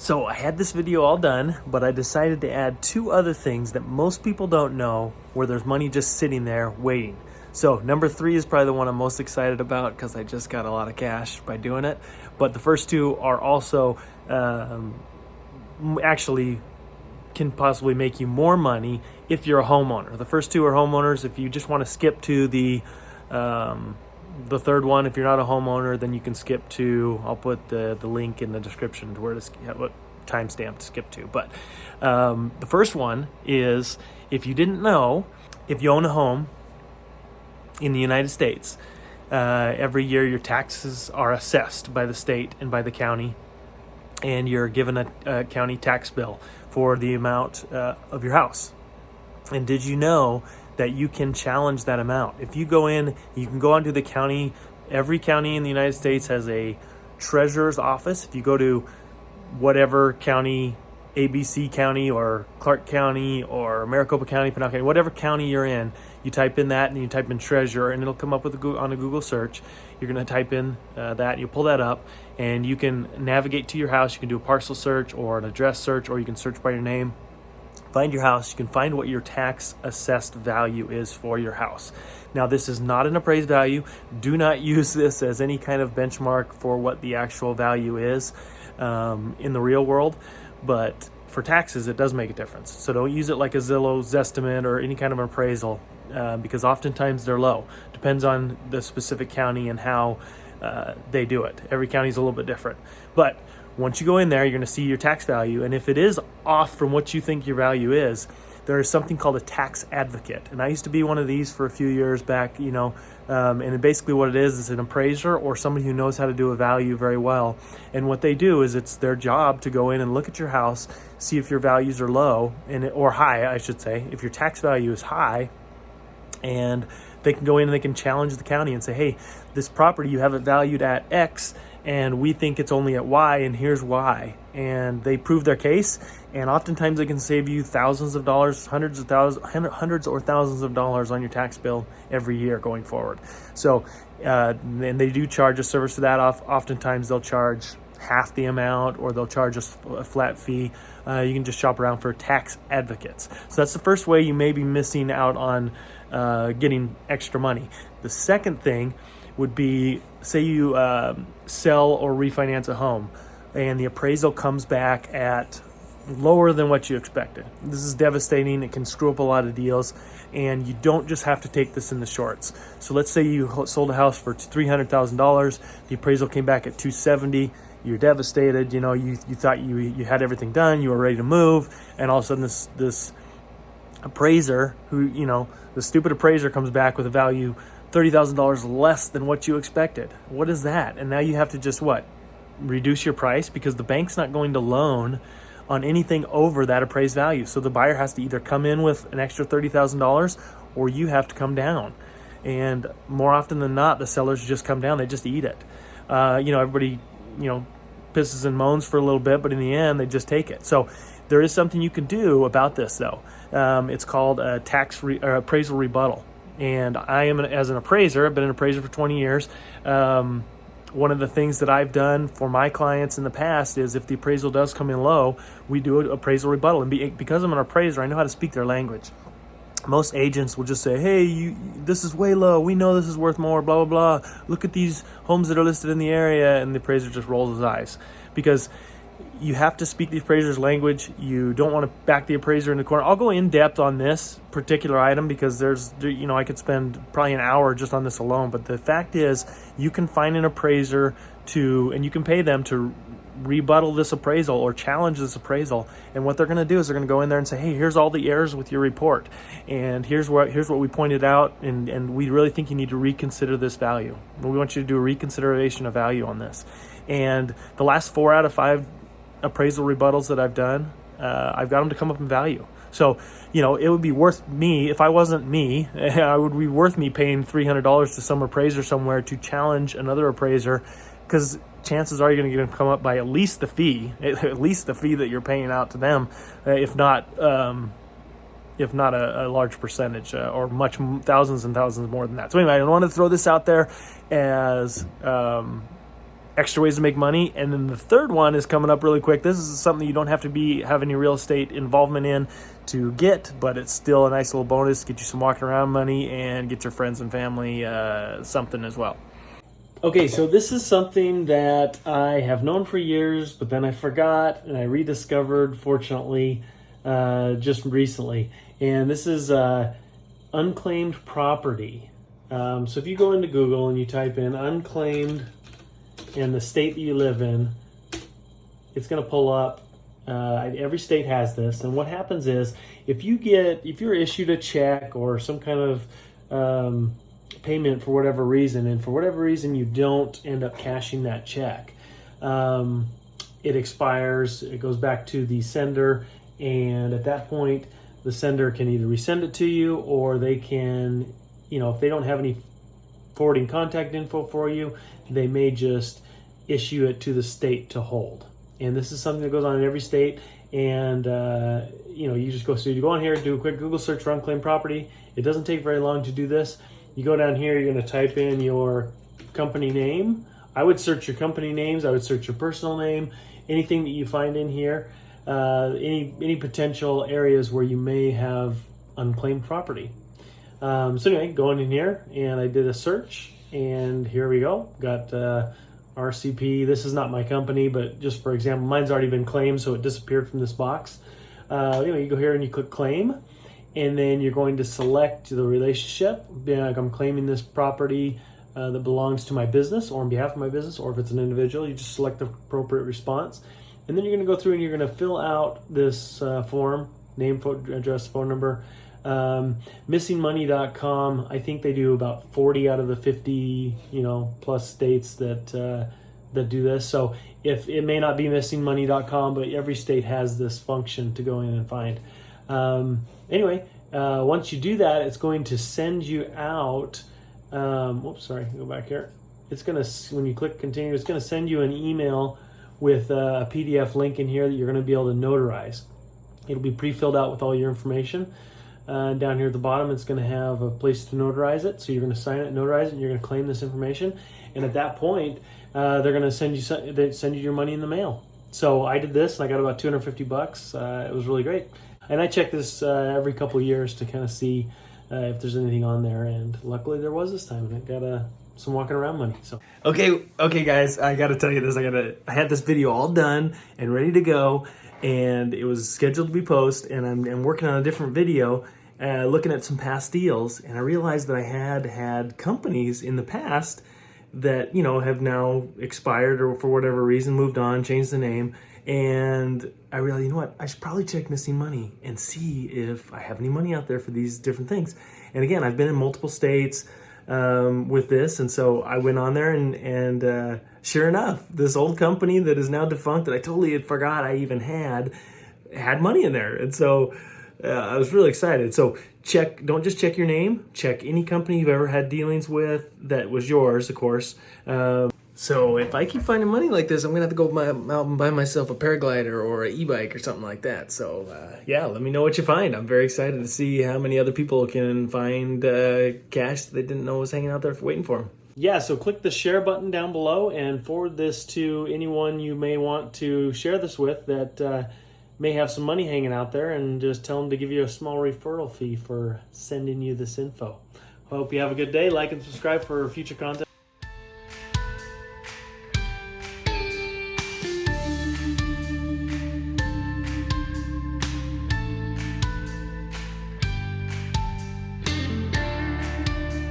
So I had this video all done, but I decided to add two other things that most people don't know where there's money just sitting there waiting. So number 3 is probably the one I'm most excited about because I just got a lot of cash by doing it. But the first two are also actually can possibly make you more money if you're a homeowner. The first two are homeowners. If you just want to skip to the third one, if you're not a homeowner, then you can skip to, I'll put the link in the description to where to what timestamp to skip to. But the first one is, if you didn't know, if you own a home in the United States, every year your taxes are assessed by the state and by the county, and you're given a county tax bill for the amount of your house. And did you know that you can challenge that amount? If you go in, you can go onto the county. Every county in the United States has a treasurer's office. If you go to whatever county, ABC County or Clark County or Maricopa County, Pinal County, whatever county you're in, you type in that and you type in treasurer, and it'll come up with on a Google search. You're going to type in that, you pull that up, and you can navigate to your house. You can do a parcel search or an address search, or you can search by your name. Find your house. You can find what your tax assessed value is for your house. Now, this is not an appraised value. Do not use this as any kind of benchmark for what the actual value is in the real world. But for taxes, it does make a difference. So don't use it like a Zillow's estimate or any kind of appraisal because oftentimes they're low. Depends on the specific county and how they do it. Every county is a little bit different. But once you go in there, you're going to see your tax value. And if it is off from what you think your value is, there is something called a tax advocate. And I used to be one of these for a few years back, and basically what it is an appraiser or somebody who knows how to do a value very well. And what they do is it's their job to go in and look at your house, see if your values are low or high, I should say. If your tax value is high, and they can go in and they can challenge the county and say, hey, this property, you have it valued at X, and we think it's only at Y, and here's why. And they prove their case, and oftentimes they can save you thousands of dollars, hundreds or thousands of dollars on your tax bill every year going forward. So, and they do charge a service for that. Oftentimes they'll charge half the amount, or they'll charge a flat fee. You can just shop around for tax advocates. So that's the first way you may be missing out on getting extra money. The second thing would be, say you sell or refinance a home and the appraisal comes back at lower than what you expected. This is devastating. It can screw up a lot of deals, and you don't just have to take this in the shorts. So let's say you sold a house for $300,000. The appraisal came back at $270,000. You're devastated. You thought you had everything done. You were ready to move, and all of a sudden this appraiser, the stupid appraiser, comes back with a value $30,000 less than what you expected. What is that? And now you have to just reduce your price, because the bank's not going to loan on anything over that appraised value. So the buyer has to either come in with an extra $30,000 or you have to come down. And more often than not, the sellers just come down. They just eat it. Everybody, pisses and moans for a little bit, but in the end, they just take it. So there is something you can do about this, though. It's called a appraisal rebuttal. And I am, as an appraiser, I've been an appraiser for 20 years. One of the things that I've done for my clients in the past is, if the appraisal does come in low, we do an appraisal rebuttal. And because I'm an appraiser, I know how to speak their language. Most agents will just say, hey, this is way low. We know this is worth more, blah, blah, blah. Look at these homes that are listed in the area. And the appraiser just rolls his eyes, because you have to speak the appraiser's language. You don't want to back the appraiser in the corner. I'll go in depth on this particular item because I could spend probably an hour just on this alone. But the fact is, you can find an appraiser and you can pay them to rebuttal this appraisal or challenge this appraisal. And what they're going to do is they're going to go in there and say, hey, here's all the errors with your report, and here's what we pointed out, and we really think you need to reconsider this value. We want you to do a reconsideration of value on this. And the last 4 out of 5 appraisal rebuttals that I've done, I've got them to come up in value. So, it would be worth me, if I wasn't me, it would be worth me paying $300 to some appraiser somewhere to challenge another appraiser, because chances are you're going to get them come up by at least the fee that you're paying out to them, if not a large percentage, or thousands and thousands more than that. So anyway, I wanted to throw this out there as extra ways to make money. And then the third one is coming up really quick. This is something you don't have to have any real estate involvement in to get, but it's still a nice little bonus, get you some walking around money and get your friends and family something as well. Okay, so this is something that I have known for years, but then I forgot and I rediscovered, fortunately, just recently. And this is unclaimed property. So if you go into Google and you type in unclaimed and the state that you live in, it's going to pull up. Every state has this. And what happens is if you're issued a check or some kind of payment for whatever reason, and for whatever reason you don't end up cashing that check, it expires, it goes back to the sender, and at that point the sender can either resend it to you, or they can, if they don't have any forwarding contact info for you, they may just issue it to the state to hold. And this is something that goes on in every state. And you just you go on here, do a quick Google search for unclaimed property. It doesn't take very long to do this. You go down here, you're going to type in your company name. I would search your company names. I would search your personal name, anything that you find in here, any potential areas where you may have unclaimed property. So anyway, going in here, and I did a search, and here we go. Got RCP. This is not my company, but just for example, mine's already been claimed, so it disappeared from this box. You go here and you click claim. And then you're going to select the relationship. Like I'm claiming this property that belongs to my business or on behalf of my business, or if it's an individual, you just select the appropriate response. And then you're going to go through and you're going to fill out this form, name, address, phone number. Missingmoney.com, I think they do about 40 out of the 50, plus states that do this. So if it may not be missingmoney.com, but every state has this function to go in and find. Once you do that, it's going to send you out, go back here. It's going to, when you click continue, it's going to send you an email with a PDF link in here that you're going to be able to notarize. It'll be pre-filled out with all your information. Down here at the bottom, it's going to have a place to notarize it. So you're going to sign it, notarize it, and you're going to claim this information. And at that point, they're going to send you your money in the mail. So I did this, and I got about $250. It was really great. And I check this every couple of years to kind of see if there's anything on there. And luckily there was this time, and I got some walking around money. So okay, guys, I got to tell you this. I had this video all done and ready to go, and it was scheduled to be posted. And I'm working on a different video, looking at some past deals, and I realized that I had companies in the past that have now expired or for whatever reason moved on, changed the name. And I realized, I should probably check Missing Money and see if I have any money out there for these different things. And again, I've been in multiple states with this, and so I went on there and sure enough, this old company that is now defunct that I totally had forgot I even had money in there. And so I was really excited. So don't just check your name, check any company you've ever had dealings with that was yours, of course. So if I keep finding money like this, I'm going to have to go out and buy myself a paraglider or an e-bike or something like that. So let me know what you find. I'm very excited to see how many other people can find cash that they didn't know was hanging out there waiting for them. Yeah, so click the share button down below and forward this to anyone you may want to share this with that may have some money hanging out there, and just tell them to give you a small referral fee for sending you this info. I hope you have a good day. Like and subscribe for future content.